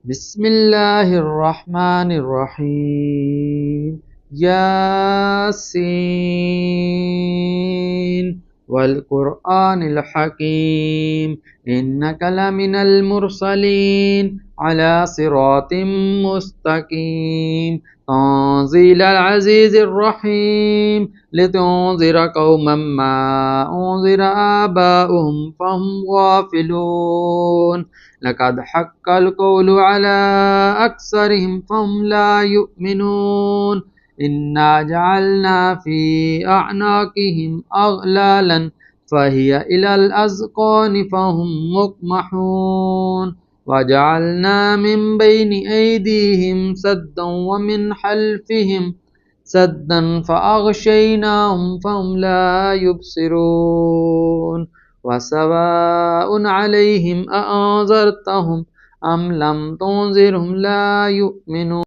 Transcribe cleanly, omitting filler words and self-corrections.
बिस्मिल्लाहिर्रहमानिर्रहीम। यासीन वल क़ुरआनिल हकीम इन्नका लमिनल मुरसलीन अला सिरातिम मुस्तकीम तंज़ीलल अज़ीज़िर रहीम लितुनज़िरा क़ौमम मा उनज़िरा आबाउहुम फ़हुम गाफ़िलून लक़द हक़्क़ल क़ौलु अला अक्सरिहिम फ़हुम ला युमिनून इन्ना जअलना फ़ी अअनाक़िहिम अग़लालन फ़हिय इलल अज़क़ानि फ़हुम मुक़महून वजअलना मिन बैनि ऐदीहिम सद्दन व मिन खल्फ़िहिम सद्दन फ़अग़शयनाहुम फ़हुम ला युबसिरून वसवाउन अलैहिम अअंज़रतहुम अम लम तुनज़िरहुम ला युमिनून।